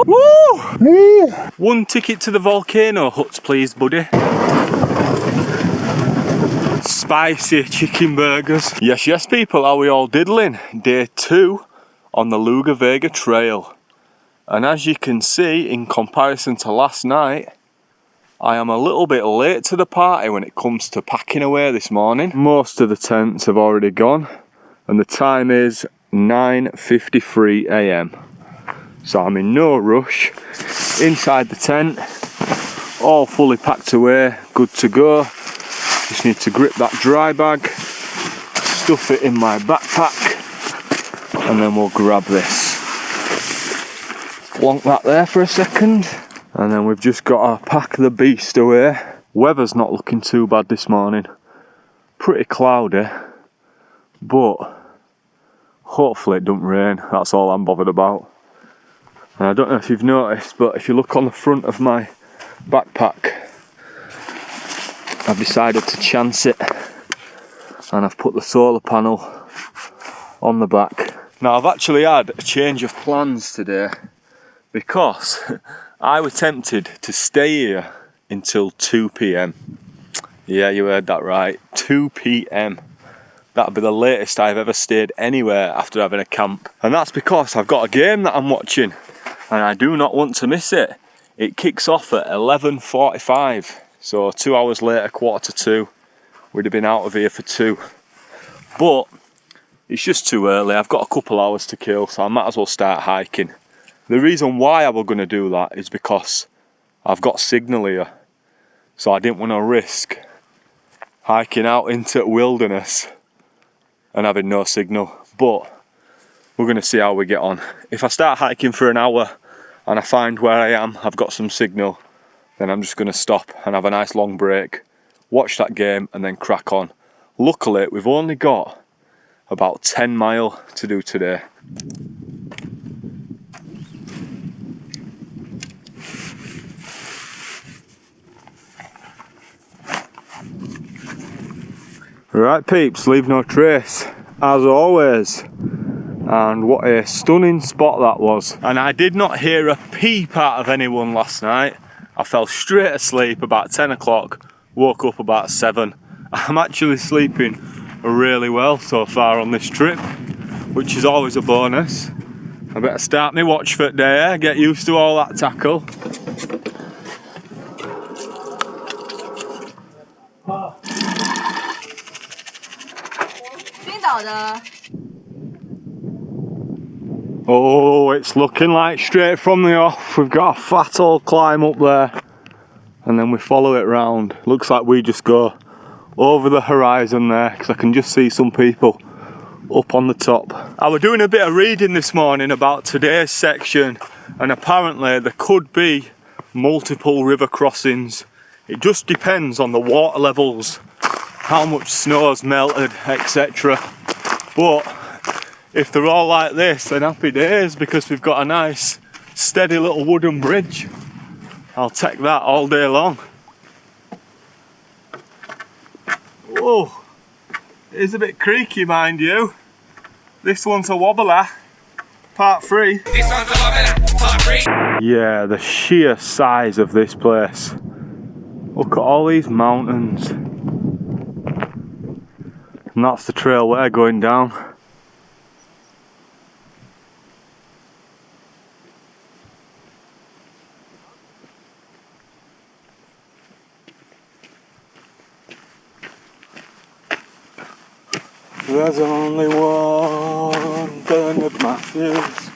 Woo! One ticket to the volcano huts, please, buddy. Spicy chicken burgers. Yes, yes, people, how are we all diddling? Day 2 on the Laugavegur trail. And as you can see, in comparison to last night, I am a little bit late to the party when it comes to packing away this morning. Most of the tents have already gone, and the time is 9:53 AM. So I'm in no rush. Inside the tent, all fully packed away, good to go. Just need to grip that dry bag, stuff it in my backpack, and then we'll grab this. Plonk that there for a second, and then we've just got to pack the beast away. Weather's not looking too bad this morning. Pretty cloudy, but hopefully it don't rain. That's all I'm bothered about. And I don't know if you've noticed, but if you look on the front of my backpack, I've decided to chance it, and I've put the solar panel on the back. Now I've actually had a change of plans today, because I was tempted to stay here until 2 PM. Yeah, you heard that right, 2 PM. That'll be the latest I've ever stayed anywhere after having a camp. And that's because I've got a game that I'm watching, and I do not want to miss it. It kicks off at 11:45, so 2 hours later, 1:45, we'd have been out of here for 2. But it's just too early. I've got a couple hours to kill, so I might as well start hiking. The reason why I was going to do that is because I've got signal here, so I didn't want to risk hiking out into the wilderness and having no signal. But we're going to see how we get on. If I start hiking for an hour and I find where I am, I've got some signal, then I'm just going to stop and have a nice long break, watch that game, and then crack on. Luckily, we've only got about 10 miles to do today. Right peeps, leave no trace, as always. And what a stunning spot that was. And I did not hear a peep out of anyone last night. I fell straight asleep about 10 o'clock, woke up about 7. I'm actually sleeping really well so far on this trip, which is always a bonus. I better start my watch for the day, get used to all that tackle. Oh, it's looking like straight from the off. We've got a fat old climb up there, and then we follow it round. Looks like we just go over the horizon there, because I can just see some people up on the top. I was doing a bit of reading this morning about today's section, and apparently there could be multiple river crossings. It just depends on the water levels, how much snow's melted, etc. But if they're all like this, then happy days, because we've got a nice steady little wooden bridge. I'll take that all day long. Whoa, it is a bit creaky, mind you. This one's a wobbler, part 3. This one's a wobbler, part 3. Yeah, the sheer size of this place. Look at all these mountains. And that's the trail we're going down. There's only one Bernard Matthews.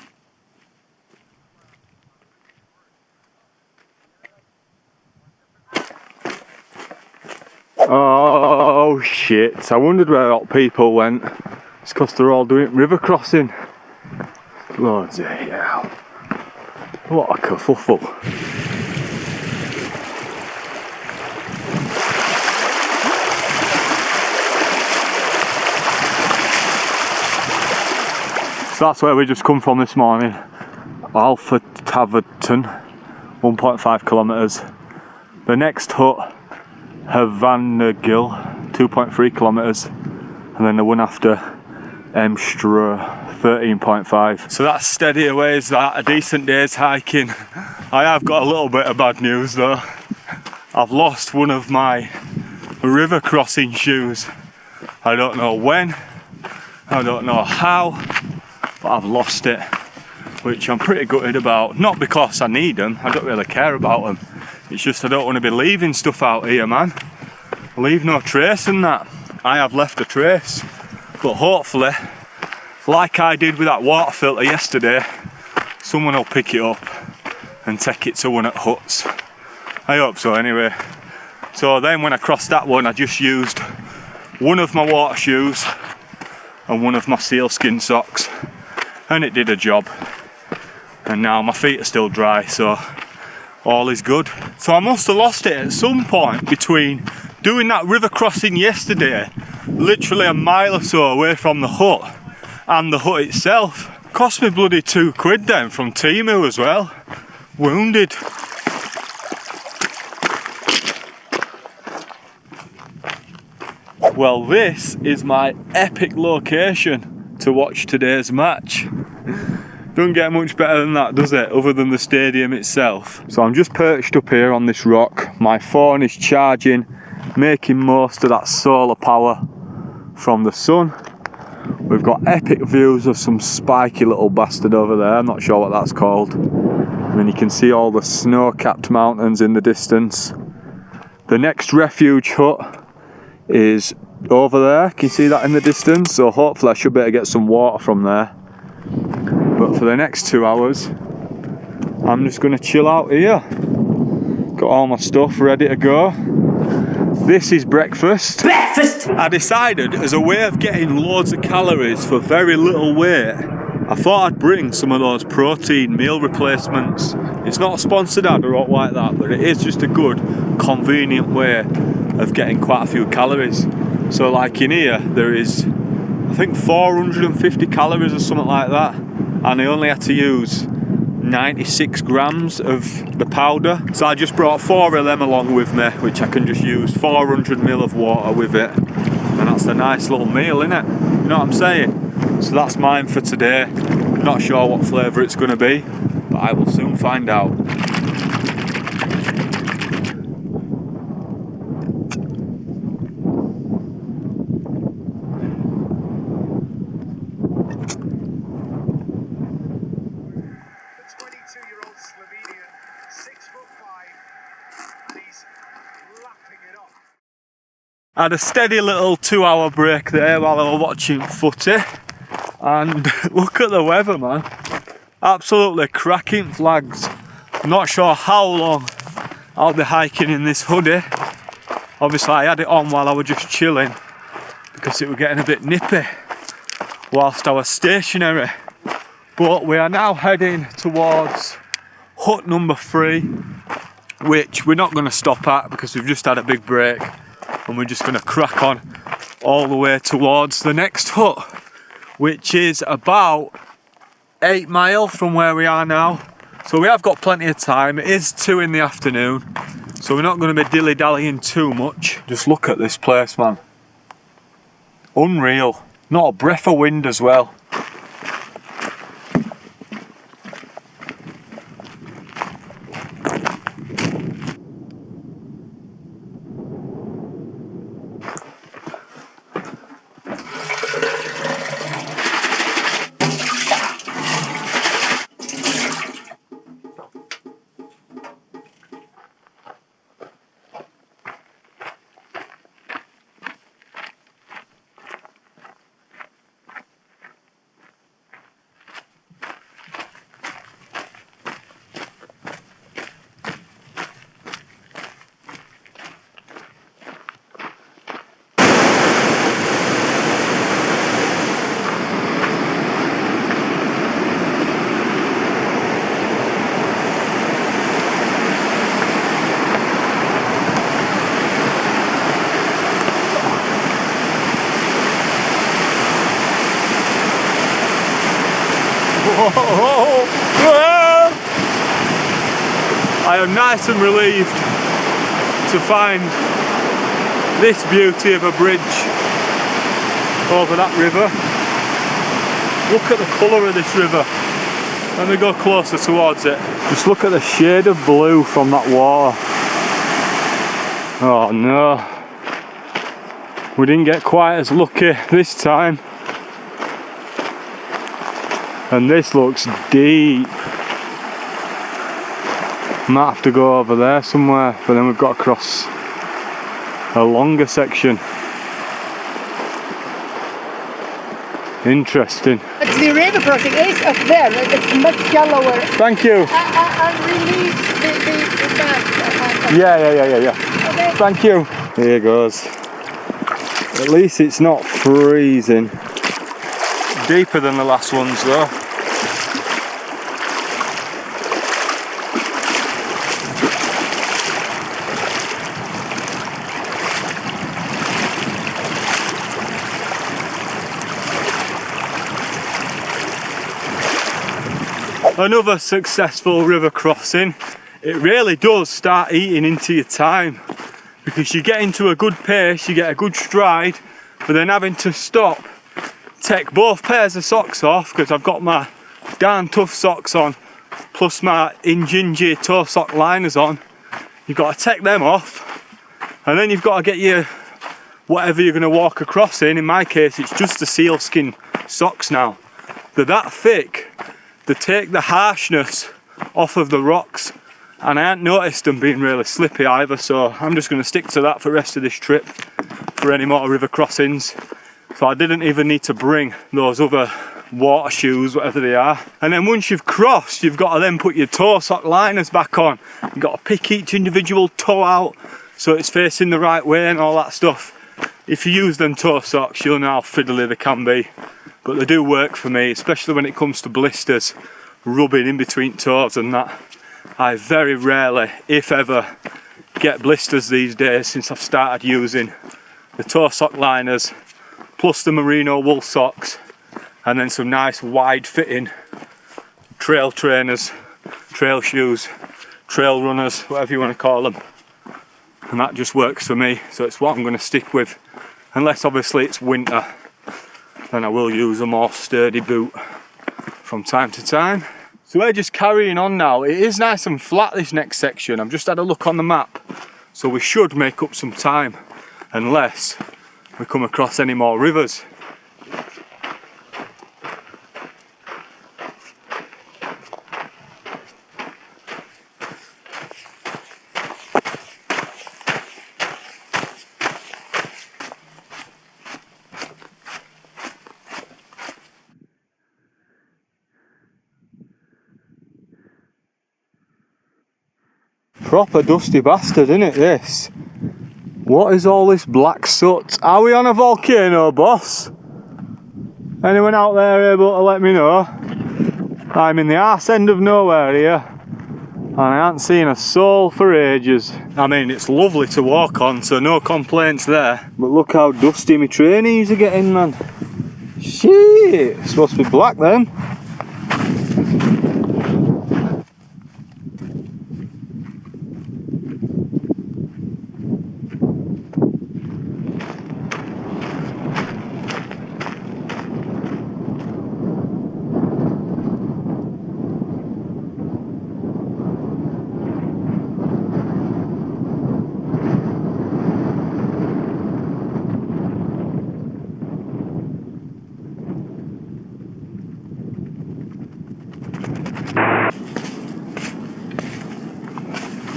Oh shit, I wondered where all people went. It's because they're all doing river crossing. Bloody hell. What a kerfuffle. So that's where we just come from this morning. Alpha Taverton, 1.5 kilometres. The next hut, Havanagill, 2.3 kilometres. And then the one after, Emstrur 13.5. So that's steady away, is that a decent day's hiking. I have got a little bit of bad news though. I've lost one of my river crossing shoes. I don't know when, I don't know how, but I've lost it, which I'm pretty gutted about. Not because I need them, I don't really care about them. It's just I don't want to be leaving stuff out here, man. Leave no trace in that. I have left a trace, but hopefully, like I did with that water filter yesterday, someone will pick it up and take it to one at Huts. I hope so anyway. So then when I crossed that one, I just used one of my water shoes and one of my sealskin socks, and it did a job. And now my feet are still dry, so all is good. So I must have lost it at some point between doing that river crossing yesterday, literally a mile or so away from the hut, and the hut itself. Cost me bloody £2 then from Temu as well. Wounded. Well, this is my epic location to watch today's match. Don't get much better than that, does it, other than the stadium itself. So I'm just perched up here on this rock. My phone is charging, making most of that solar power from the sun. We've got epic views of some spiky little bastard over there. I'm not sure what that's called. And then you can see all the snow-capped mountains in the distance. The next refuge hut is over there. Can you see that in the distance? So hopefully I should be able to get some water from there. But for the next 2 hours, I'm just going to chill out here. Got all my stuff ready to go. This is breakfast. I decided, as a way of getting loads of calories for very little weight, I thought I'd bring some of those protein meal replacements. It's not a sponsored ad or anything like that, but it is just a good, convenient way of getting quite a few calories. So like in here, there is, I think 450 calories or something like that, and I only had to use 96 grams of the powder. So I just brought 4 of them along with me, which I can just use 400 ml of water with it, and that's a nice little meal, innit? You know what I'm saying? So that's mine for today. Not sure what flavour it's going to be, but I will soon find out. I had a steady little 2-hour break there while I was watching footy, and look at the weather, man. Absolutely cracking flags. Not sure how long I'll be hiking in this hoodie. Obviously I had it on while I was just chilling because it was getting a bit nippy whilst I was stationary. But we are now heading towards hut number 3, which we're not going to stop at because we've just had a big break. And we're just going to crack on all the way towards the next hut, which is about 8 miles from where we are now. So we have got plenty of time. It is 2 in the afternoon, so we're not going to be dilly-dallying too much. Just look at this place, man. Unreal. Not a breath of wind as well. I am nice and relieved to find this beauty of a bridge over that river. Look at the colour of this river. Let me go closer towards it. Just look at the shade of blue from that water. Oh no. We didn't get quite as lucky this time. And this looks deep. Might have to go over there somewhere, but then we've got to cross a longer section. Interesting. It's the river crossing is up there. It's much shallower. Thank you. And release the map. Yeah. Okay. Thank you. Here goes. At least it's not freezing. Deeper than the last ones though. Another successful river crossing. It really does start eating into your time because you get into a good pace, you get a good stride, but then having to stop, take both pairs of socks off because I've got my darn tough socks on plus my Injinji toe sock liners on. You've got to take them off and then you've got to get your whatever you're going to walk across in my case it's just the sealskin socks now. They're that thick. They take the harshness off of the rocks and I hadn't noticed them being really slippy either, so I'm just going to stick to that for the rest of this trip for any more river crossings. So I didn't even need to bring those other water shoes, whatever they are. And then once you've crossed, you've got to then put your toe sock liners back on. You've got to pick each individual toe out so it's facing the right way and all that stuff. If you use them toe socks, you'll know how fiddly they can be. But they do work for me, especially when it comes to blisters, rubbing in between toes and that. I very rarely, if ever, get blisters these days since I've started using the toe sock liners, plus the merino wool socks, and then some nice wide fitting trail trainers, trail shoes, trail runners, whatever you want to call them. And that just works for me, so it's what I'm going to stick with. Unless obviously it's winter, then I will use a more sturdy boot from time to time. So we're just carrying on now. It is nice and flat this next section. I've just had a look on the map, so we should make up some time unless we come across any more rivers. Proper dusty bastard, isn't it, this? What is all this black soot? Are we on a volcano, boss? Anyone out there able to let me know? I'm in the arse end of nowhere here and I haven't seen a soul for ages. I mean, it's lovely to walk on, so no complaints there. But look how dusty my trainees are getting, man. Shit, it's supposed to be black then.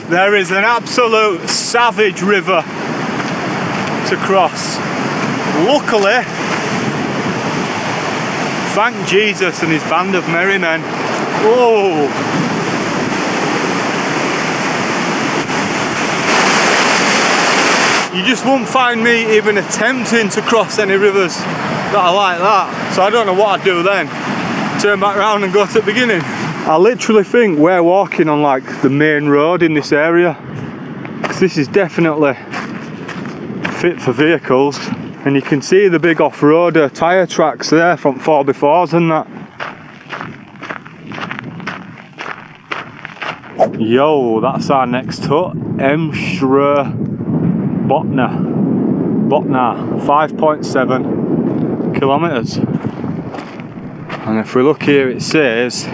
There is an absolute savage river to cross. Luckily, thank Jesus and his band of merry men. Whoa! You just won't find me even attempting to cross any rivers that are like that. So I don't know what I'd do then. Turn back round and go to the beginning. I literally think we're walking on like the main road in this area, because this is definitely fit for vehicles, and you can see the big off-roader tyre tracks there from 4x4s and that. Yo, that's our next hut, Emstrur Botna, 5.7 kilometres. And if we look here, it says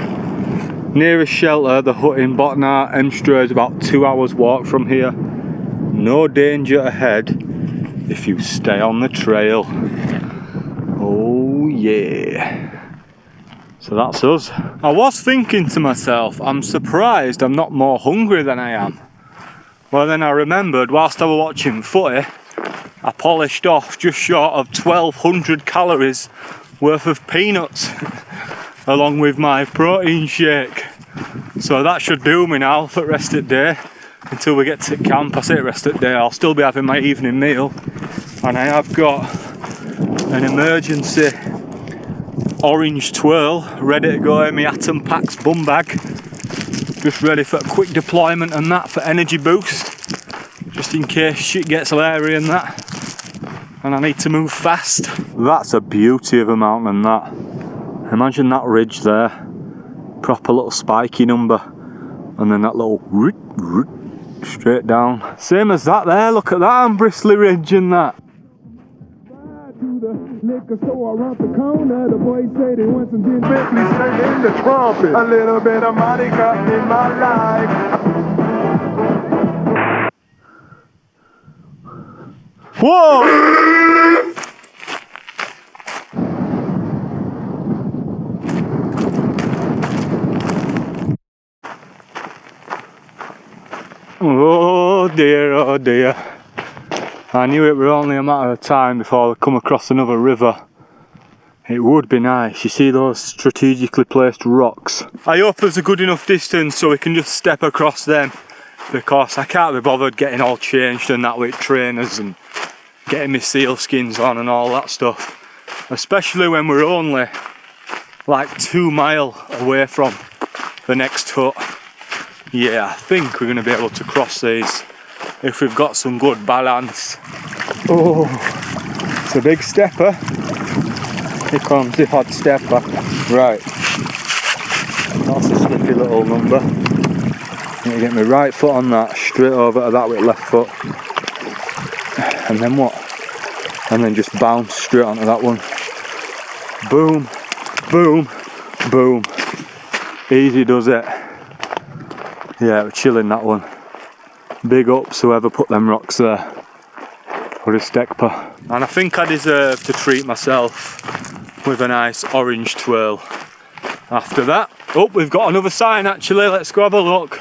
nearest shelter, the hut in Botnar, Emstrur, is about 2 hours walk from here. No danger ahead if you stay on the trail. Oh yeah. So that's us. I was thinking to myself, I'm surprised I'm not more hungry than I am. Well, then I remembered whilst I was watching footy, I polished off just short of 1200 calories worth of peanuts along with my protein shake. So that should do me now for the rest of the day until we get to camp. I say the rest of the day, I'll still be having my evening meal. And I have got an emergency orange twirl ready to go in my Atom Packs bum bag. Just ready for a quick deployment and that for energy boost. Just in case shit gets leery and that. And I need to move fast. That's a beauty of a mountain, that. Imagine that ridge there. Proper little spiky number. And then that little root, straight down. Same as that there, look at that bristly ridge and that. Liquor store around the corner, the boys say they want some gin. Bentley singing the trumpet, a little bit of Monica in my life. Whoa! Oh dear, oh dear. I knew it were only a matter of time before we come across another river. It would be nice. You see those strategically placed rocks? I hope there's a good enough distance so we can just step across them, because I can't be bothered getting all changed and that with trainers and getting my seal skins on and all that stuff. Especially when we're only like 2 miles away from the next hut. Yeah, I think we're going to be able to cross these if we've got some good balance. Oh, it's a big stepper. Here comes the hot stepper. Right, that's a slippy little number. I'm going to get my right foot on that, straight over to that with left foot. And then what? And then just bounce straight onto that one. Boom, boom, boom. Easy does it. Yeah, we're chilling that one. Big ups whoever put them rocks there for a stekpa. And I think I deserve to treat myself with a nice orange twirl after that. Oh, we've got another sign actually. Let's go have a look.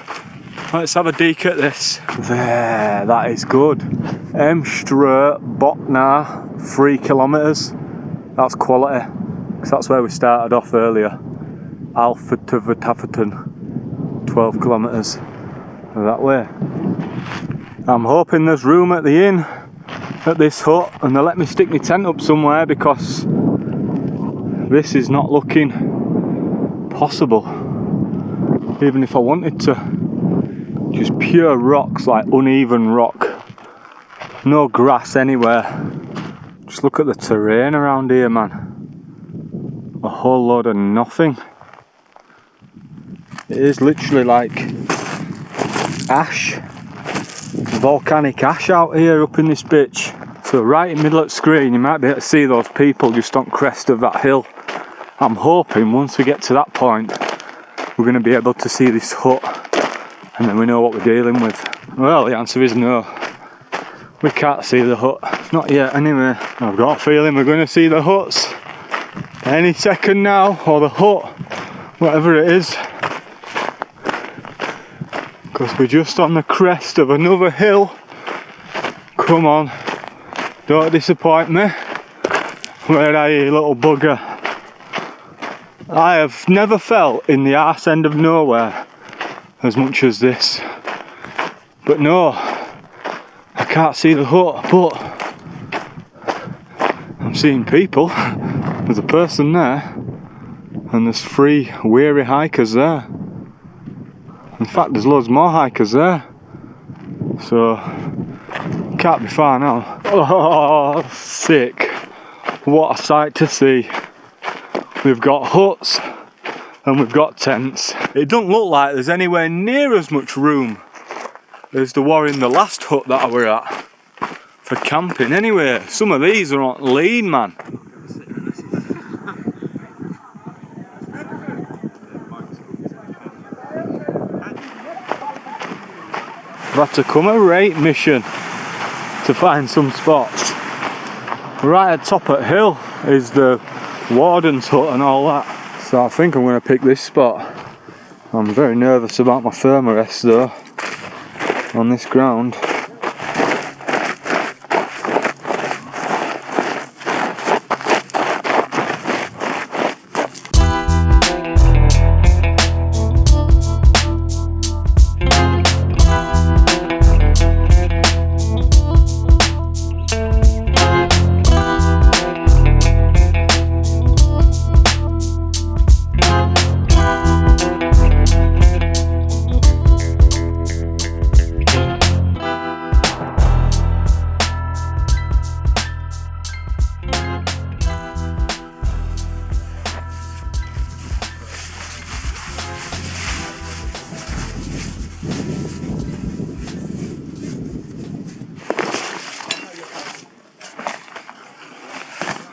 Let's have a deke at this. There, that is good. Emstrur, Botnar, 3 kilometres. That's quality, because that's where we started off earlier. Alpha to Vataferton, 12 kilometres that way. I'm hoping there's room at the inn at this hut and they'll let me stick my tent up somewhere, because this is not looking possible. Even if I wanted to. Just pure rocks, like uneven rock. No grass anywhere. Just look at the terrain around here, man. A whole load of nothing. It is literally like ash. Volcanic ash out here up in this bitch. So right in the middle of the screen you might be able to see those people just on crest of that hill. I'm hoping once we get to that point we're going to be able to see this hut and then we know what we're dealing with. Well, the answer is no. We can't see the hut. Not yet anyway. I've got a feeling we're going to see the huts any second now, or the hut, whatever it is. Because we're just on the crest of another hill. Come on, don't disappoint me. Where are you, little bugger? I have never felt in the arse end of nowhere as much as this. But no, I can't see the hut, but I'm seeing people. There's a person there, and there's 3 weary hikers there. In fact, there's loads more hikers there. So, can't be far now. Oh, sick. What a sight to see. We've got huts and we've got tents. It don't look like there's anywhere near as much room as there were in the last hut that I were at for camping anyway. Some of these are on lean, man. had to come a rate mission to find some spots. Right at top of the hill is the warden's hut and all that. So I think I'm going to pick this spot. I'm very nervous about my thermarest though on this ground.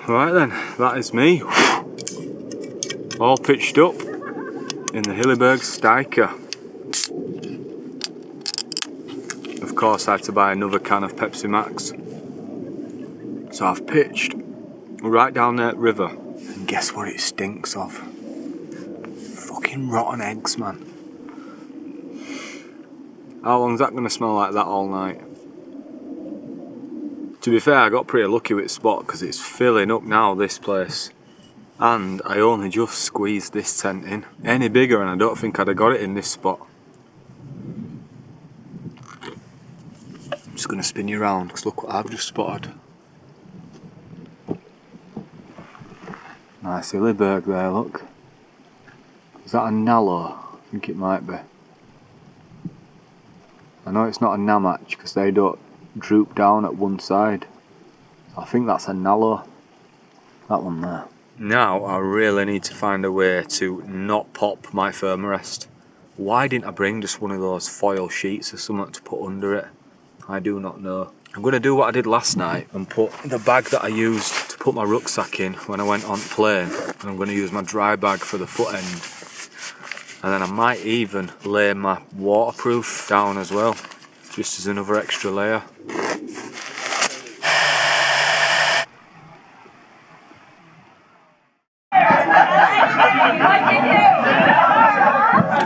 Right then, that is me, all pitched up in the Hilleberg Stiker. Of course I had to buy another can of Pepsi Max. So I've pitched right down that river, and guess what it stinks of? Fucking rotten eggs, man. How long's that gonna smell like that all night? To be fair, I got pretty lucky with the spot because it's filling up now, this place. And I only just squeezed this tent in. Any bigger and I don't think I'd have got it in this spot. I'm just going to spin you around because look what I've just spotted. Nice Hilleberg there, look. Is that a Nallo? I think it might be. I know it's not a Namach because they don't droop down at one side. I think that's a Nallo. That one there. Now I really need to find a way to not pop my thermarest. Why didn't I bring just one of those foil sheets or something to put under it? I do not know. I'm going to do what I did last night and put the bag that I used to put my rucksack in when I went on plane, and I'm going to use my dry bag for the foot end. And then I might even lay my waterproof down as well, just as another extra layer.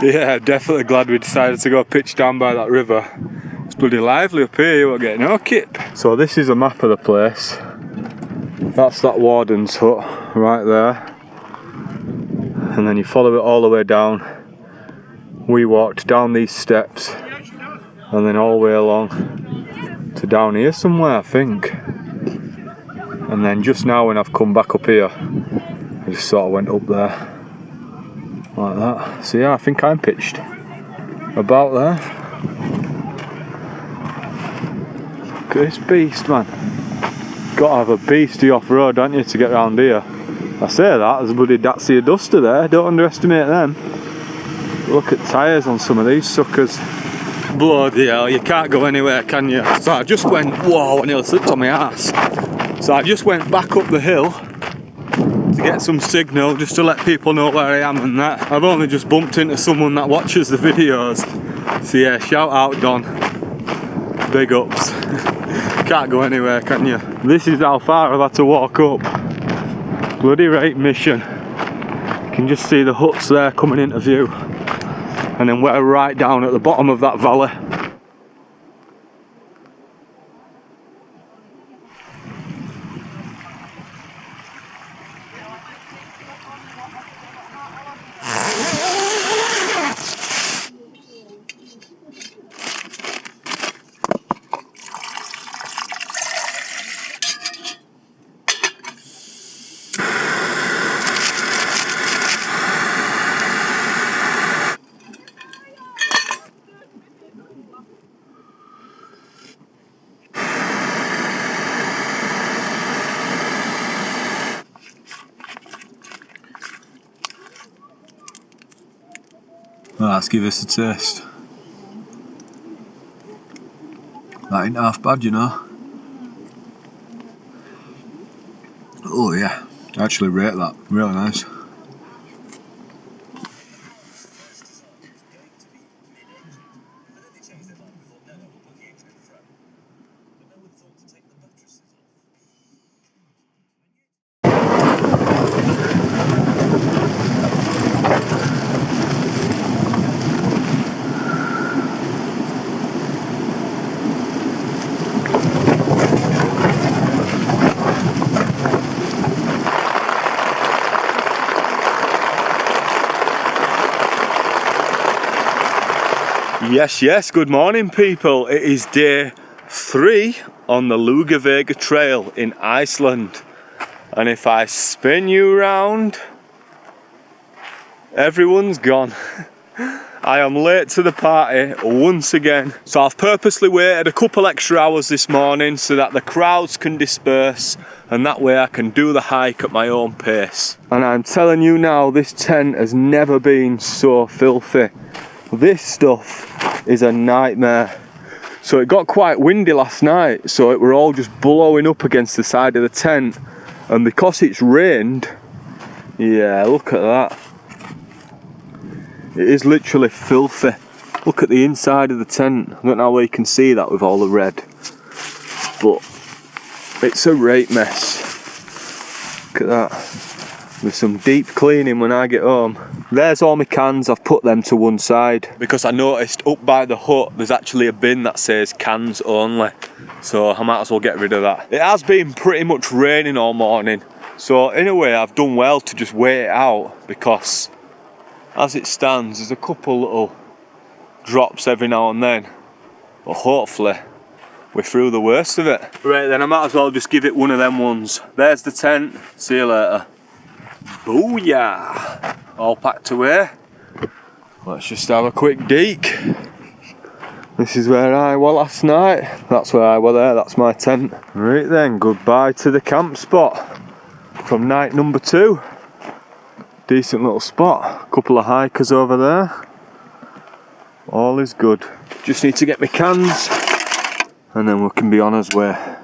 Yeah, definitely glad we decided to go pitch down by that river. It's bloody lively up here, you won't get no kip. So this is a map of the place. That's that warden's hut right there. And then you follow it all the way down. We walked down these steps and then all the way along to down here somewhere, I think. And then just now when I've come back up here, I just sort of went up there like that. So yeah, I think I'm pitched about there. Look at this beast, man. Gotta have a beastie off-road, don't you, to get round here. I say that, there's a bloody Dacia Duster there, don't underestimate them. Look at tyres on some of these suckers. Bloody hell, you can't go anywhere, can you? So I just went, whoa, I nearly slipped on my ass. So I just went back up the hill to get some signal, just to let people know where I am and that. I've only just bumped into someone that watches the videos. So yeah, shout out Don. Big ups. Can't go anywhere, can you? This is how far I've had to walk up. Bloody right mission. You can just see the huts there coming into view. And then we're right down at the bottom of that valley. Let's give this a taste. That ain't half bad, you know. Oh yeah, I actually rate that. Really nice. Yes, good morning people. It is day 3 on the Laugavegur trail in Iceland. And if I spin you round, everyone's gone. I am late to the party once again. So I've purposely waited a couple extra hours this morning so that the crowds can disperse and that way I can do the hike at my own pace. And I'm telling you now, this tent has never been so filthy. This stuff is a nightmare. So it got quite windy last night, so it were all just blowing up against the side of the tent. And because it's rained, yeah, look at that. It is literally filthy. Look at the inside of the tent. I don't know how you can see that with all the red, but it's a right mess. Look at that. With some deep cleaning when I get home. There's all my cans, I've put them to one side because I noticed up by the hut there's actually a bin that says cans only, so I might as well get rid of that. It has been pretty much raining all morning, so in a way I've done well to just wait it out, because as it stands there's a couple little drops every now and then, but hopefully we're through the worst of it. Right then, I might as well just give it one of them ones. There's the tent, see you later. Booyah! All packed away. Let's just have a quick deek. This is where I was last night. That's where I was there, that's my tent. Right then, goodbye to the camp spot from night number 2. Decent little spot. A couple of hikers over there. All is good. Just need to get my cans and then we can be on our way.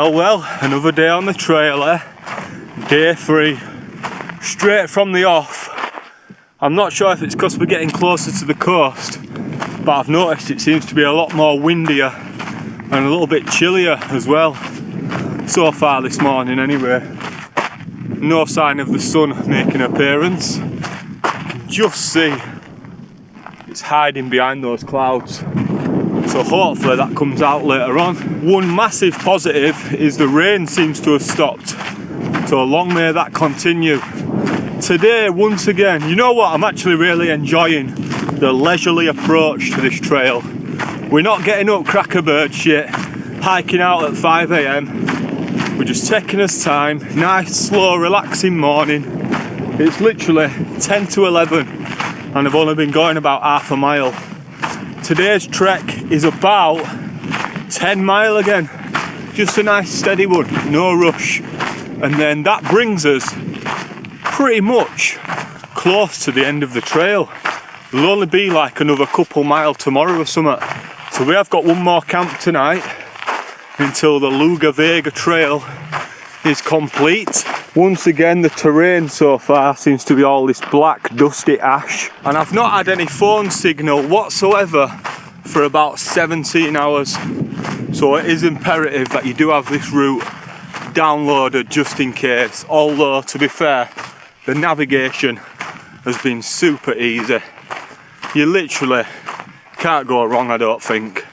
Well, another day on the trail, eh? Day 3, straight from the off. I'm not sure if it's because we're getting closer to the coast, but I've noticed it seems to be a lot more windier and a little bit chillier as well so far this morning anyway. No sign of the sun making an appearance. You can just see it's hiding behind those clouds. So hopefully that comes out later on. One massive positive is the rain seems to have stopped. So long may that continue. Today, once again, you know what, I'm actually really enjoying the leisurely approach to this trail. We're not getting up crackerbird shit, hiking out at 5 AM. We're just taking us time, nice, slow, relaxing morning. It's literally 10 to 11 and I've only been going about half a mile. Today's trek is about 10 mile again, just a nice steady one, no rush, and then that brings us pretty much close to the end of the trail. There'll only be like another couple mile tomorrow or something, so we have got one more camp tonight until the Laugavegur trail is complete. Once again, the terrain so far seems to be all this black dusty ash, and I've not had any phone signal whatsoever for about 17 hours, so it is imperative that you do have this route downloaded just in case. Although to be fair, the navigation has been super easy. You literally can't go wrong, I don't think,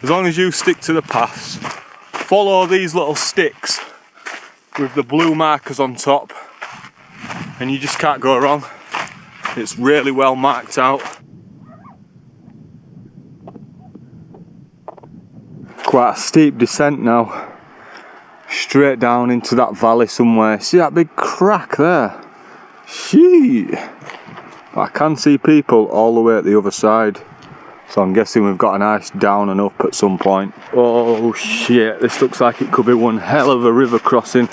as long as you stick to the paths, follow these little sticks with the blue markers on top, and you just can't go wrong. It's really well marked out. Quite a steep descent now, straight down into that valley somewhere. See that big crack there? Shit! I can see people all the way at the other side, so I'm guessing we've got a nice down and up at some point. Oh shit, this looks like it could be one hell of a river crossing.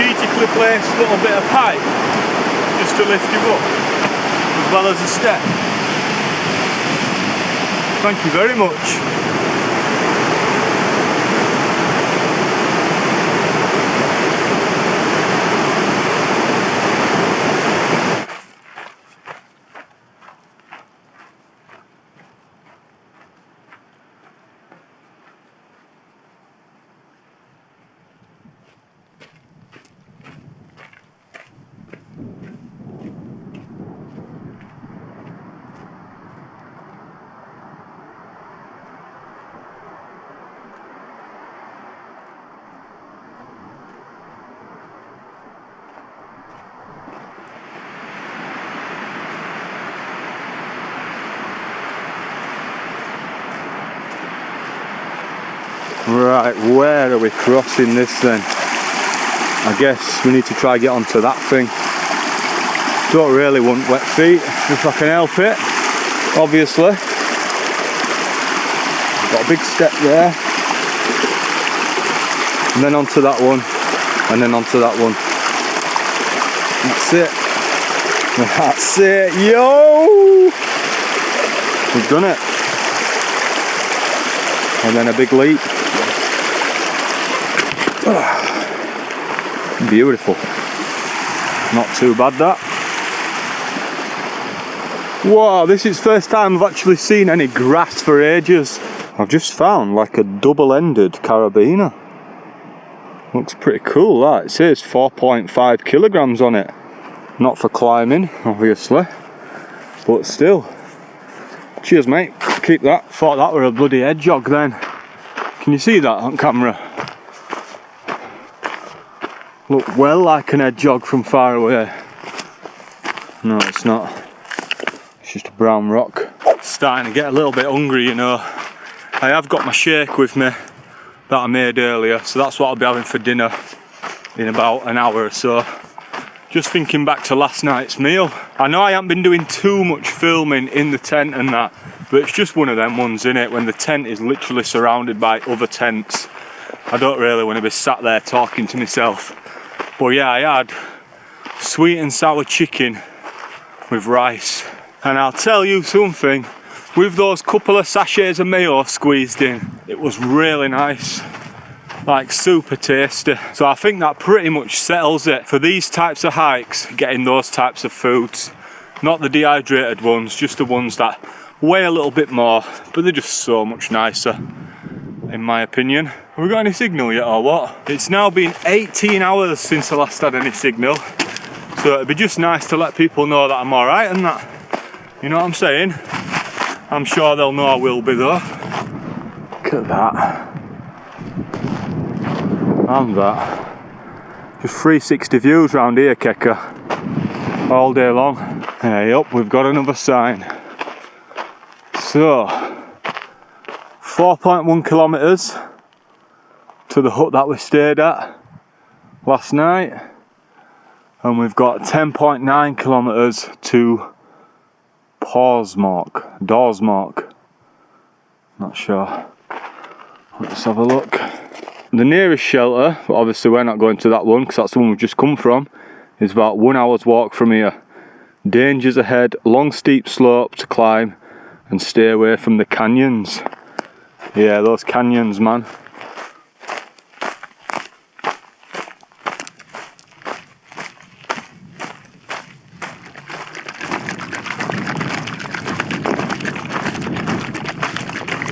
strategically placed little bit of pipe just to lift you up, as well as a step. Thank you very much. Right, where are we crossing this then? I guess we need to try get onto that thing. Don't really want wet feet, if I can help it, obviously. Got a big step there. And then onto that one, and then onto that one. That's it. That's it, yo! We've done it. And then a big leap. Beautiful. Not too bad that. Wow, this is the first time I've actually seen any grass for ages. I've just found like a double-ended carabiner. Looks pretty cool that. It says 4.5 kilograms on it. Not for climbing, obviously. But still. Cheers mate, keep that. Thought that were a bloody hedgehog then. Can you see that on camera? Look well like an hedgehog from far away. No, it's not. It's just a brown rock. Starting to get a little bit hungry, you know. I have got my shake with me that I made earlier, so that's what I'll be having for dinner in about an hour or so. Just thinking back to last night's meal. I know I haven't been doing too much filming in the tent and that, but it's just one of them ones, innit, when the tent is literally surrounded by other tents. I don't really want to be sat there talking to myself. But yeah, I had sweet and sour chicken with rice. And I'll tell you something, with those couple of sachets of mayo squeezed in, it was really nice. Like super tasty. So I think that pretty much settles it for these types of hikes, getting those types of foods. Not the dehydrated ones, just the ones that weigh a little bit more, but they're just so much nicer, in my opinion. Have we got any signal yet or what? It's now been 18 hours since I last had any signal. So it'd be just nice to let people know that I'm alright and that. You know what I'm saying? I'm sure they'll know I will be though. Look at that. And that. Just 360 views round here, Keka. All day long. Hey up, we've got another sign. So, 4.1 kilometres to the hut that we stayed at last night. And we've got 10.9 kilometres to Thorsmork. Not sure. Let's have a look. The nearest shelter, but obviously we're not going to that one because that's the one we've just come from, is about 1 hour's walk from here. Dangers ahead, long steep slope to climb and stay away from the canyons. Yeah, those canyons, man.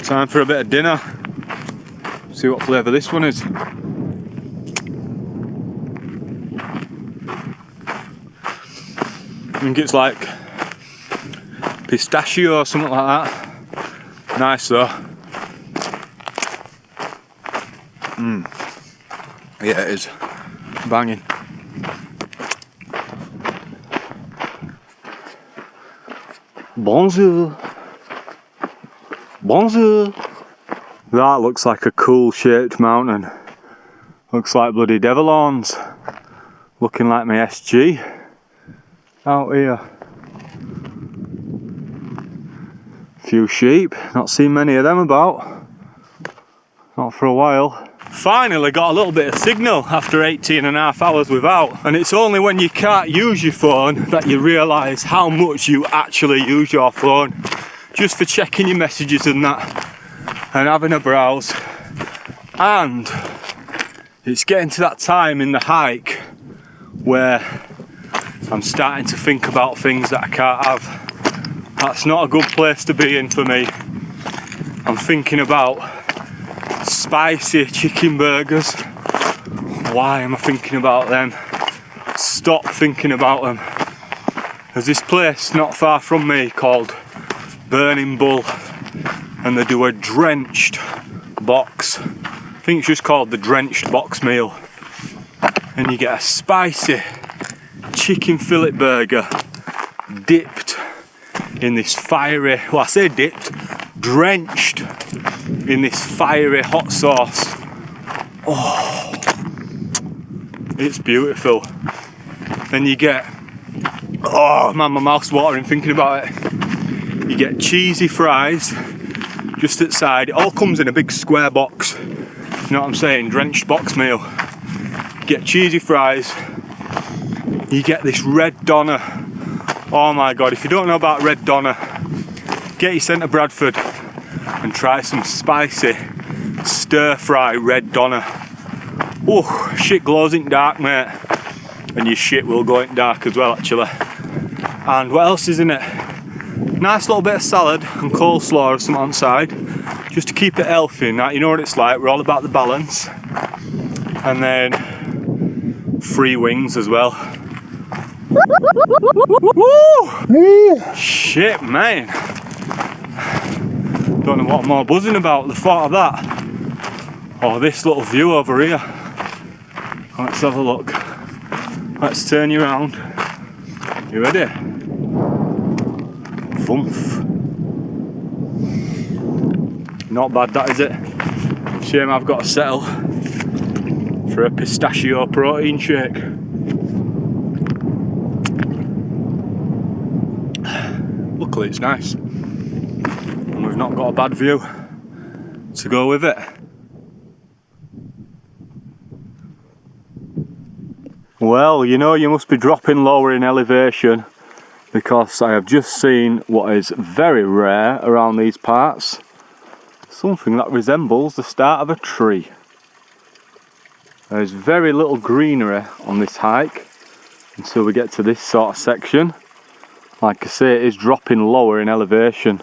Time for a bit of dinner. See what flavour this one is. I think it's like pistachio or something like that. Nice though. Yeah, it is. Banging. Bonjour. Bonjour. That looks like a cool shaped mountain. Looks like bloody devil horns. Looking like my SG out here. Few sheep, not seen many of them about. Not for a while. Finally got a little bit of signal after 18.5 hours without, and it's only when you can't use your phone that you realise how much you actually use your phone, just for checking your messages and that, and having a browse. And it's getting to that time in the hike where I'm starting to think about things that I can't have. That's not a good place to be in for me. I'm thinking about spicy chicken burgers. Why am I thinking about them? Stop thinking about them. There's this place not far from me called Burning Bull, and they do a drenched box. I think it's just called the drenched box meal, and you get a spicy chicken fillet burger dipped in this fiery, well I say dipped, drenched in this fiery hot sauce. Oh, it's beautiful. Then you get, oh man, my mouth's watering thinking about it. You get cheesy fries just outside. It all comes in a big square box. You know what I'm saying? Drenched box meal. You get cheesy fries. You get this red doner. Oh my god, if you don't know about red doner, get your centre Bradford and try some spicy stir fry red doner. Oh, shit glows in dark, mate. And your shit will go in dark as well, actually. And what else is in it? Nice little bit of salad and coleslaw or something on the side, just to keep it healthy and that. You know what it's like, we're all about the balance. And then 3 wings as well. Woo! Shit, man. Don't know what I'm more buzzing about, the thought of that. Or this little view over here. Let's have a look. Let's turn you around. You ready? Vumph. Not bad, that, is it? Shame I've got to settle for a pistachio protein shake. Luckily it's nice, and we've not got a bad view to go with it. Well, you know you must be dropping lower in elevation, because I have just seen what is very rare around these parts. Something that resembles the start of a tree. There is very little greenery on this hike until we get to this sort of section. Like I say, it is dropping lower in elevation.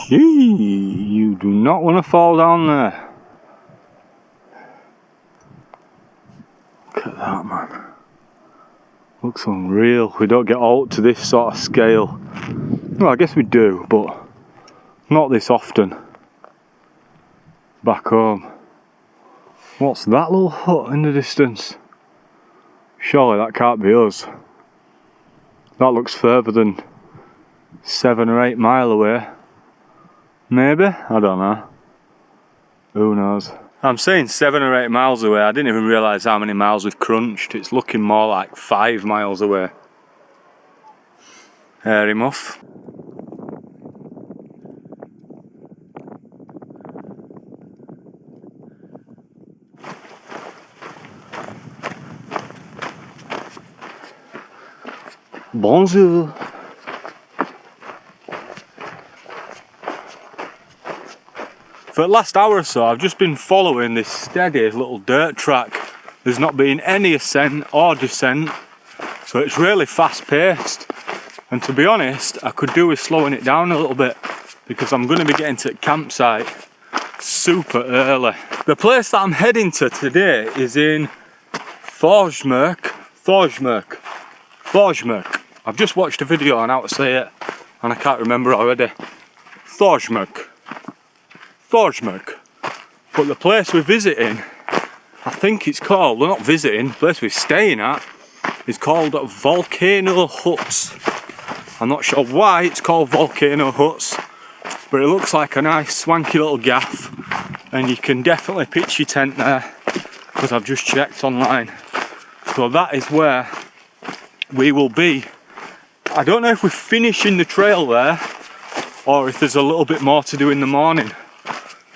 Gee, you do not want to fall down there. Look at that, man. Looks unreal. We don't get out to this sort of scale. Well, I guess we do, but not this often. Back home. What's that little hut in the distance? Surely that can't be us. That looks further than 7 or 8 miles away. Maybe? I don't know. Who knows? I'm saying 7 or 8 miles away. I didn't even realise how many miles we've crunched. It's looking more like 5 miles away. Hairy muff. Bonjour. For the last hour or so, I've just been following this steady little dirt track. There's not been any ascent or descent, so it's really fast paced. And to be honest, I could do with slowing it down a little bit, because I'm going to be getting to the campsite super early. The place that I'm heading to today is in Thorsmork. I've just watched a video on how to say it, and I can't remember already. Thorsmork. But the place we're visiting, I think it's called, we're not visiting, the place we're staying at is called Volcano Huts. I'm not sure why it's called Volcano Huts, but it looks like a nice swanky little gaff, and you can definitely pitch your tent there, because I've just checked online. So that is where we will be. I don't know if we're finishing the trail there, or if there's a little bit more to do in the morning.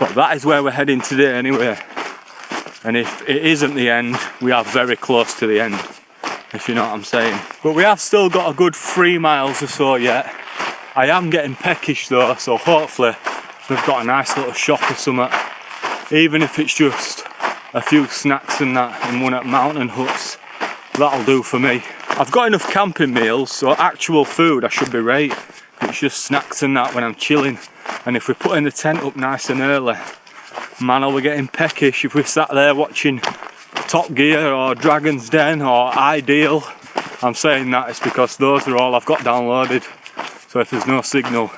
But that is where we're heading today anyway. And if it isn't the end, we are very close to the end, if you know what I'm saying. But we have still got a good 3 miles or so yet. I am getting peckish though, so hopefully we've got a nice little shop or something. Even if it's just a few snacks and that in one of the mountain huts, that'll do for me. I've got enough camping meals, so actual food I should be right. It's just snacks and that when I'm chilling. And if we're putting the tent up nice and early, man, are we getting peckish if we sat there watching Top Gear or Dragon's Den or Ideal. I'm saying that it's because those are all I've got downloaded. So if there's no signal,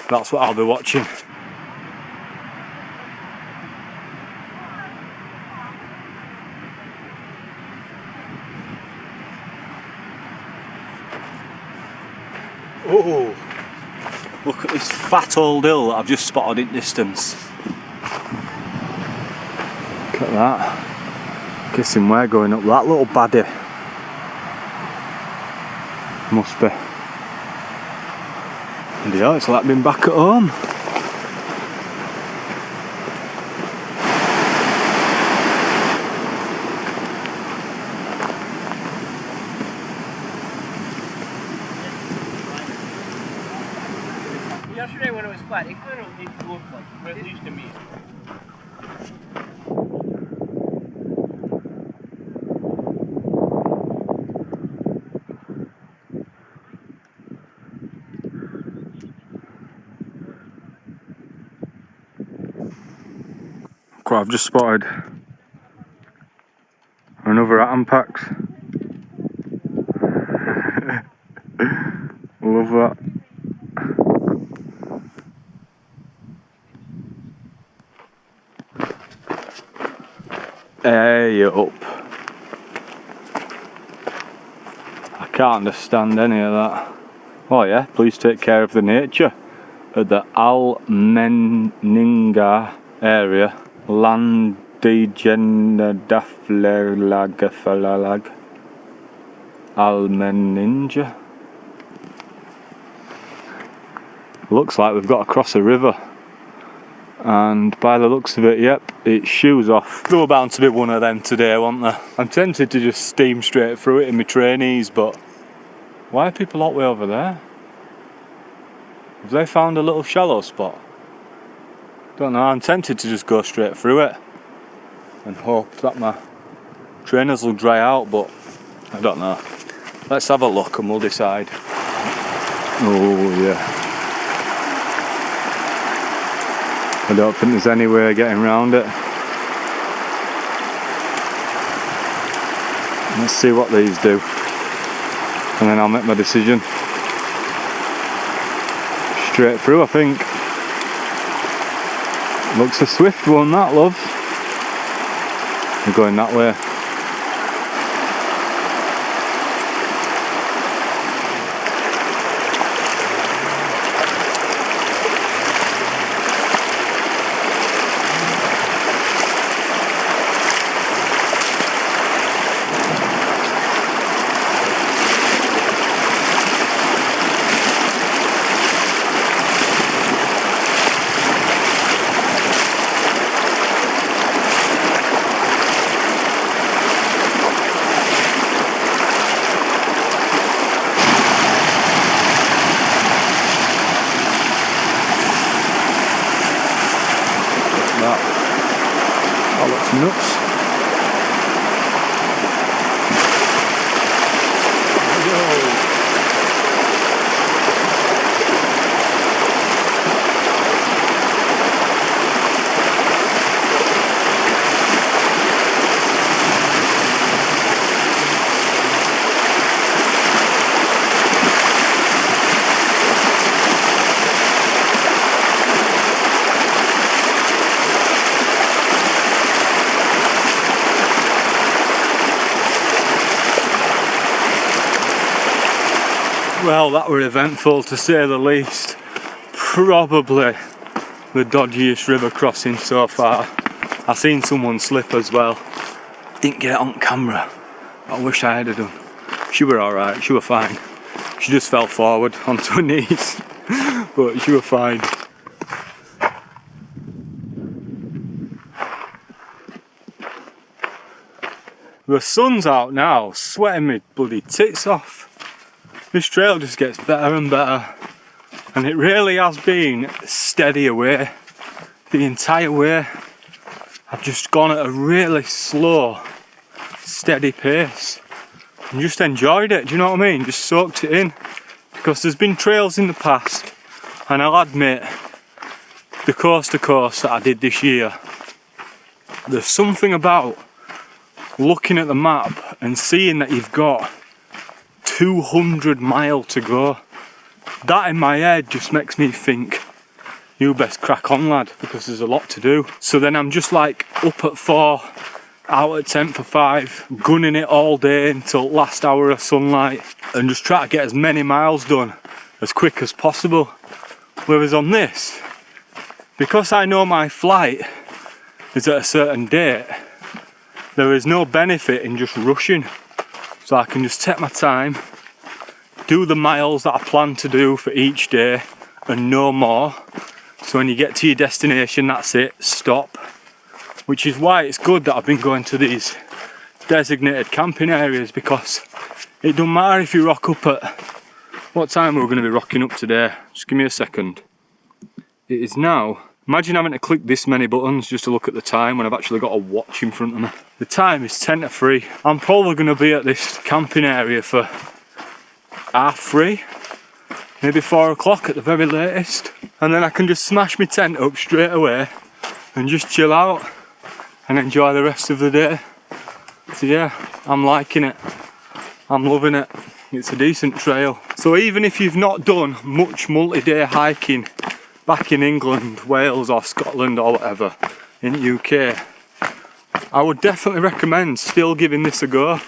that's what I'll be watching. Oh, look at this fat old hill that I've just spotted in distance. Look at that. Guessing we're going up that little baddie. Must be. And yeah, it's like being back at home. Yesterday when it was flat, it kind of looked like, but at least to me. I've just spotted another atom packs. Love that. Hey up. I can't understand any of that. Oh yeah, please take care of the nature at the Almenninga area. Landigenadaflalag Almenninga. Looks like we've got to cross a river, and by the looks of it, yep, it's shoes off. There were bound to be one of them today, weren't there? I'm tempted to just steam straight through it in my trainees, but why are people all the way over there? Have they found a little shallow spot? Don't know, I'm tempted to just go straight through it and hope that my trainers will dry out, but I don't know. Let's have a look and we'll decide. Oh yeah. I don't think there's any way of getting around it. Let's see what these do, and then I'll make my decision. Straight through, I think. Looks a swift one, that, love. We're going that way. That looks nuts. Well, that were eventful to say the least. Probably the dodgiest river crossing so far. I seen someone slip as well. Didn't get it on camera. I wish I had done. She were alright, she were fine. She just fell forward onto her knees. But she were fine. The sun's out now, sweating me bloody tits off. This trail just gets better and better. And it really has been steady away. The entire way. I've just gone at a really slow, steady pace. And just enjoyed it, do you know what I mean? Just soaked it in. Because there's been trails in the past, and I'll admit, the coast to coast that I did this year, there's something about looking at the map and seeing that you've got 200 miles to go. That in my head just makes me think, you best crack on, lad, because there's a lot to do. So then I'm just like up at 4, out at 10 for 5, gunning it all day until last hour of sunlight, and just try to get as many miles done as quick as possible. Whereas on this, because I know my flight is at a certain date, there is no benefit in just rushing. So I can just take my time, do the miles that I plan to do for each day and no more. So when you get to your destination, that's it, stop. Which is why it's good that I've been going to these designated camping areas, because it don't matter if you rock up at, what time we're going to be rocking up today? Just give me a second. It is now, imagine having to click this many buttons just to look at the time when I've actually got a watch in front of me. The time is 10 to 3. I'm probably going to be at this camping area for 3:30, maybe 4 o'clock at the very latest. And then I can just smash my tent up straight away and just chill out and enjoy the rest of the day. So yeah, I'm liking it. I'm loving it. It's a decent trail. So even if you've not done much multi-day hiking back in England, Wales or Scotland or whatever, in the UK, I would definitely recommend still giving this a go.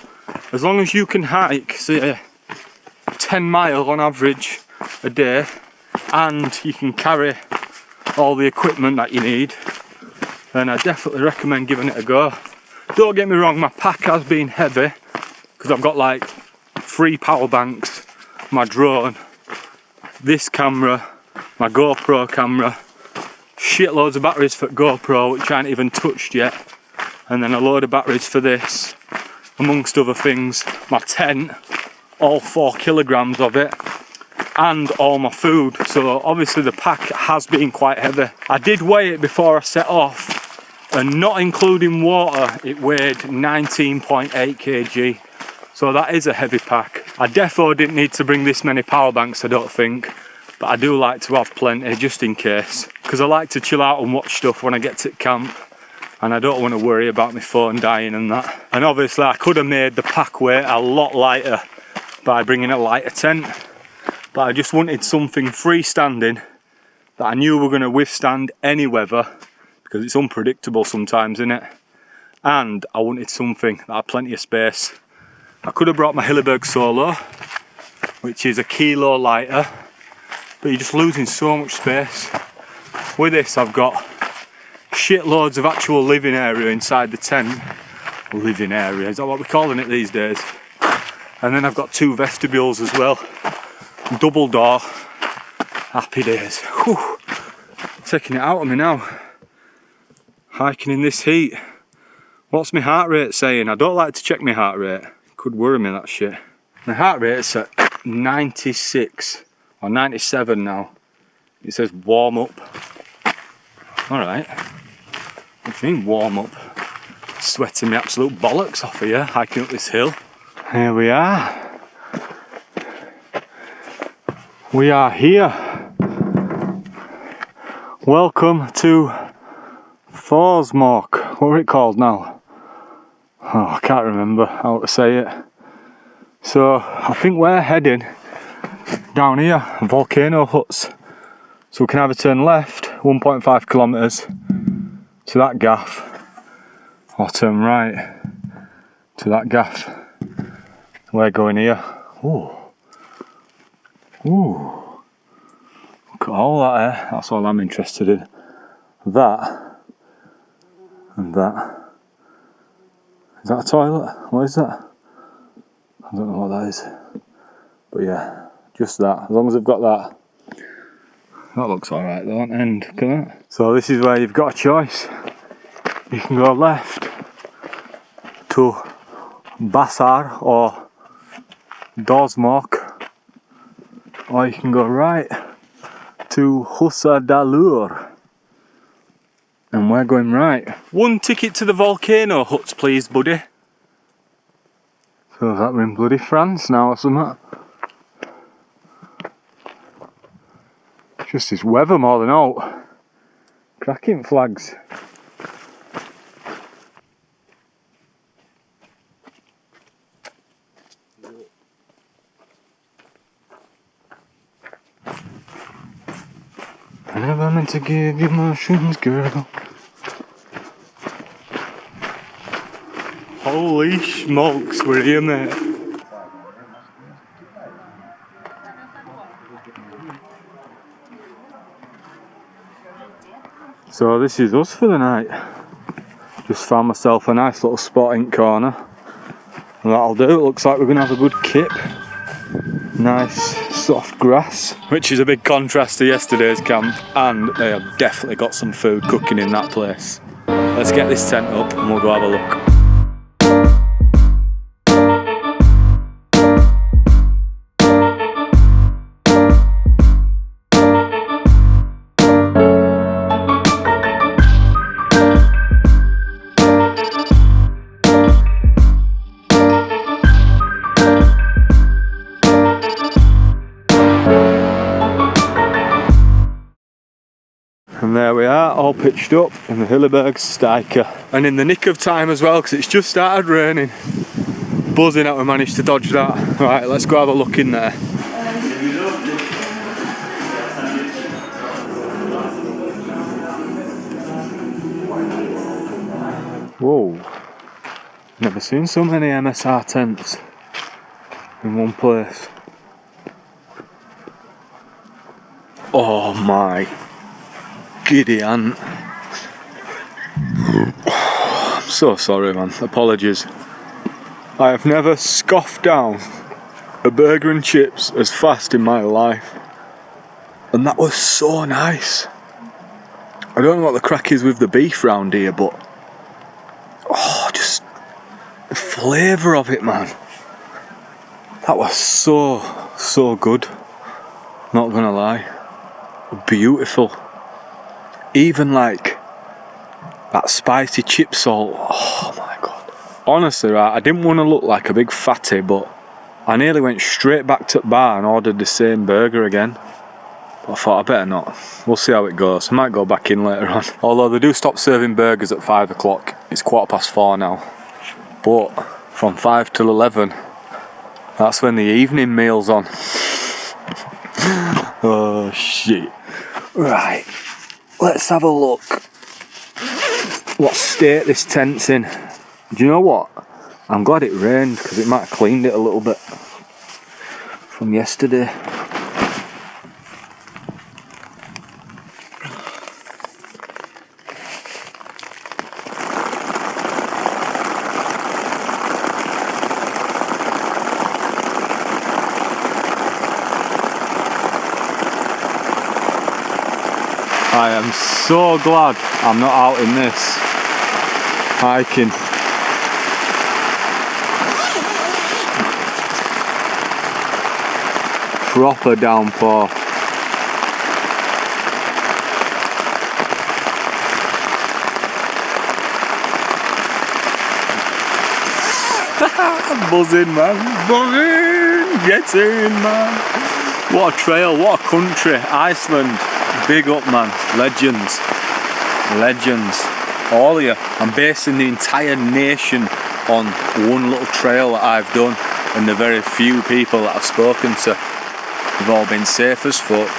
As long as you can hike, say 10 miles on average a day, and you can carry all the equipment that you need, then I definitely recommend giving it a go. Don't get me wrong, my pack has been heavy because I've got like 3 power banks, my drone, this camera, my GoPro camera, shitloads of batteries for GoPro which I ain't even touched yet, and then a load of batteries for this, amongst other things, my tent, all 4 kilograms of it, and all my food. So obviously the pack has been quite heavy. I did weigh it before I set off, and not including water, it weighed 19.8 kg. So that is a heavy pack. I defo didn't need to bring this many power banks, I don't think, but I do like to have plenty just in case, because I like to chill out and watch stuff when I get to camp, and I don't want to worry about my phone dying and that. And obviously I could have made the pack weight a lot lighter by bringing a lighter tent, but I just wanted something freestanding that I knew were going to withstand any weather, because it's unpredictable sometimes, isn't it? And I wanted something that had plenty of space. I could have brought my Hilleberg Solo, which is a kilo lighter, but you're just losing so much space. With this I've got shitloads of actual living area inside the tent. Living area, is that what we're calling it these days? And then I've got 2 vestibules as well. Double door. Happy days. Whew. Taking it out of me now. Hiking in this heat. What's my heart rate saying? I don't like to check my heart rate. Could worry me, that shit. My heart rate's at 96 or 97 now. It says warm up. Alright. What do you mean warm up? Sweating me absolute bollocks off here, hiking up this hill. Here we are. We are here. Welcome to Thorsmork. What are it called now? Oh, I can't remember how to say it. So I think we're heading down here, Volcano huts. So we can either turn left 1.5 kilometres to that gaff, or turn right to that gaff. We're going here. Ooh. Ooh. Look at all that there. That's all I'm interested in. That and that. Is that a toilet? What is that? I don't know what that is. But yeah, just that. As long as I've got that. That looks alright though, on end. Look at that. So this is where you've got a choice. You can go left to Basar or Thorsmork, or you can go right to Húsadalur. And we're going right. One ticket to the volcano huts, please, buddy. So that we're in bloody France now or something. Just this weather more than all. Cracking flags. I never meant to give you mushrooms, girl. Holy smokes, we're here, mate. So this is us for the night. Just found myself a nice little spot in corner. And that'll do. It looks like we're gonna have a good kip. Nice soft grass, which is a big contrast to yesterday's camp, and they have definitely got some food cooking in that place. Let's get this tent up and we'll go have a look. And there we are, all pitched up in the Hillebergsteiker. And in the nick of time as well, because it's just started raining. Buzzing that we managed to dodge that. Right, let's go have a look in there. Whoa. Never seen so many MSR tents in one place. Oh my. Giddy aunt. I'm so sorry, man. Apologies. I have never scoffed down a burger and chips as fast in my life. And that was so nice. I don't know what the crack is with the beef round here, but oh, just the flavour of it, man. That was so good. Not gonna lie. Beautiful. Even like that spicy chip salt, oh my god. Honestly, right, I didn't want to look like a big fatty, but I nearly went straight back to the bar and ordered the same burger again. But I thought I better not. We'll see how it goes. I might go back in later on. Although they do stop serving burgers at 5 o'clock. It's 4:15 now. But from 5 till 11, that's when the evening meal's on. Oh shit. Right. Let's have a look what state this tent's in. Do you know what? I'm glad it rained because it might have cleaned it a little bit from yesterday. I am so glad I'm not out in this hiking. Proper downpour. Buzzing, man. Buzzing. Get in, man. What a trail, what a country. Iceland. Big up, man. Legends. Legends. All of you. I'm basing the entire nation on one little trail that I've done, and the very few people that I've spoken to have all been safe as fuck.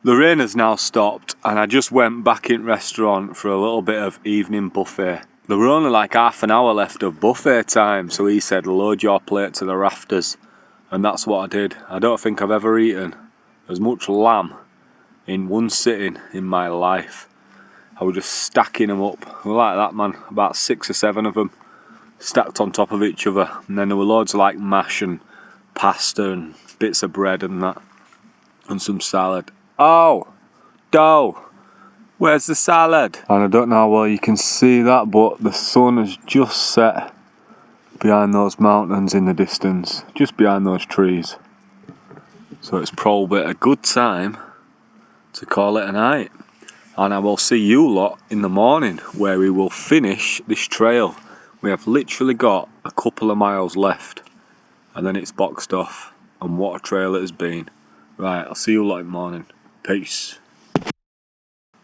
The rain has now stopped, and I just went back in restaurant for a little bit of evening buffet. There were only like half an hour left of buffet time, so he said load your plate to the rafters, and that's what I did. I don't think I've ever eaten as much lamb in one sitting in my life. I was just stacking them up. I was like that, man. About 6 or 7 of them stacked on top of each other, and then there were loads of like mash and pasta and bits of bread and that, and some salad. Oh, dough. Where's the salad? And I don't know how well you can see that, but the sun has just set behind those mountains in the distance, just behind those trees. So it's probably a good time to call it a night. And I will see you lot in the morning where we will finish this trail. We have literally got a couple of miles left and then it's boxed off. And what a trail it has been. Right, I'll see you lot in the morning. Peace.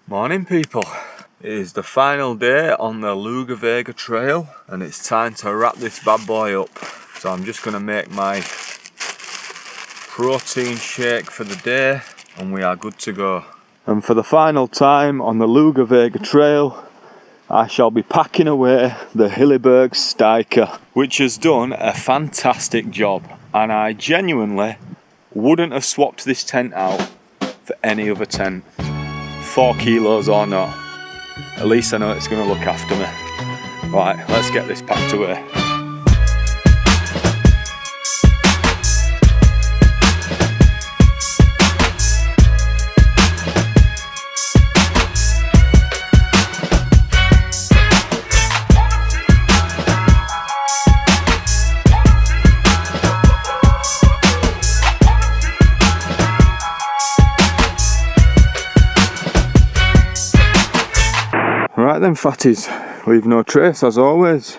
Morning people. It is the final day on the Laugavegur trail and it's time to wrap this bad boy up. So I'm just going to make my protein shake for the day and we are good to go. And for the final time on the Laugavegur trail, I shall be packing away the Hilleberg Stiker, which has done a fantastic job. And I genuinely wouldn't have swapped this tent out for any other tent. 4 kilos or not. At least I know it's going to look after me. Right, let's get this packed away. Right then fatties, leave no trace as always.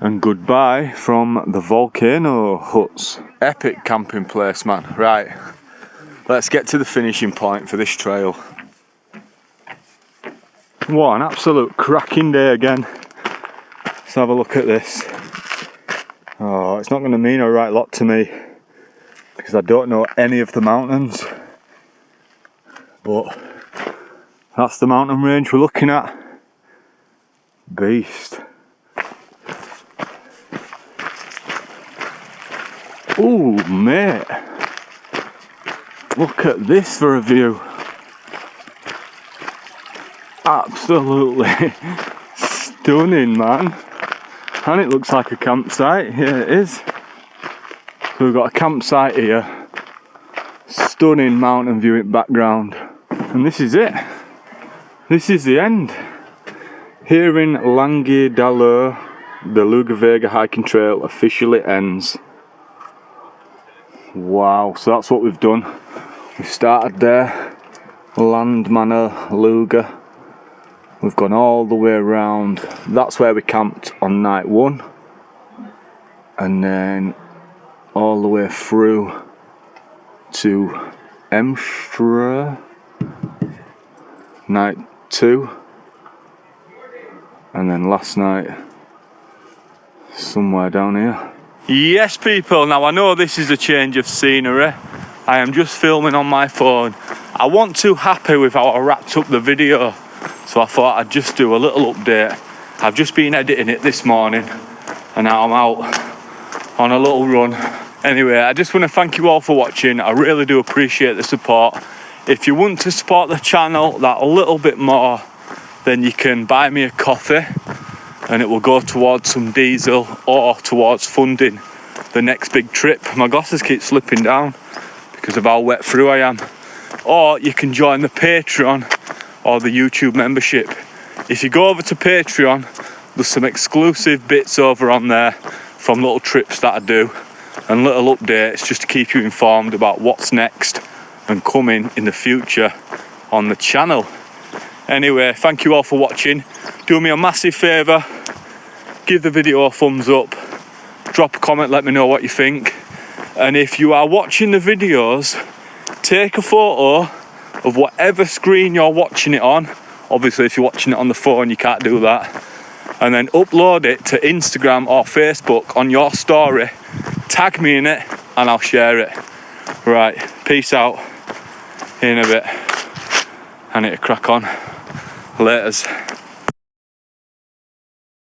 And goodbye from the Volcano huts. Epic camping place, man. Right, let's get to the finishing point for this trail. What an absolute cracking day again. Let's have a look at this. Oh, it's not going to mean a right lot to me because I don't know any of the mountains. But that's the mountain range we're looking at. Beast. Ooh, mate. Look at this for a view. Absolutely stunning, man. And it looks like a campsite. Yeah, it is. So we've got a campsite here. Stunning mountain view in background. And this is it. This is the end. Here in Laugavegur, the Laugavegur hiking trail officially ends. Wow, so that's what we've done. We started there, Land Manor, Lauga. We've gone all the way around. That's where we camped on night 1. And then all the way through to Emstrur, night 2. And then last night, somewhere down here. Yes people, now I know this is a change of scenery. I am just filming on my phone. I wasn't too happy with how I wrapped up the video, so I thought I'd just do a little update. I've just been editing it this morning and now I'm out on a little run. Anyway, I just want to thank you all for watching. I really do appreciate the support. If you want to support the channel that a little bit more, then you can buy me a coffee and it will go towards some diesel or towards funding the next big trip. My glasses keep slipping down because of how wet through I am. Or you can join the Patreon or the YouTube membership. If you go over to Patreon, there's some exclusive bits over on there from little trips that I do and little updates just to keep you informed about what's next and coming in the future on the channel. Anyway, thank you all for watching. Do me a massive favour, give the video a thumbs up, drop a comment, let me know what you think. And if you are watching the videos, take a photo of whatever screen you're watching it on. Obviously if you're watching it on the phone you can't do that. And then upload it to Instagram or Facebook on your story. Tag me in it and I'll share it. Right, peace out. In a bit. I need to crack on. Laters.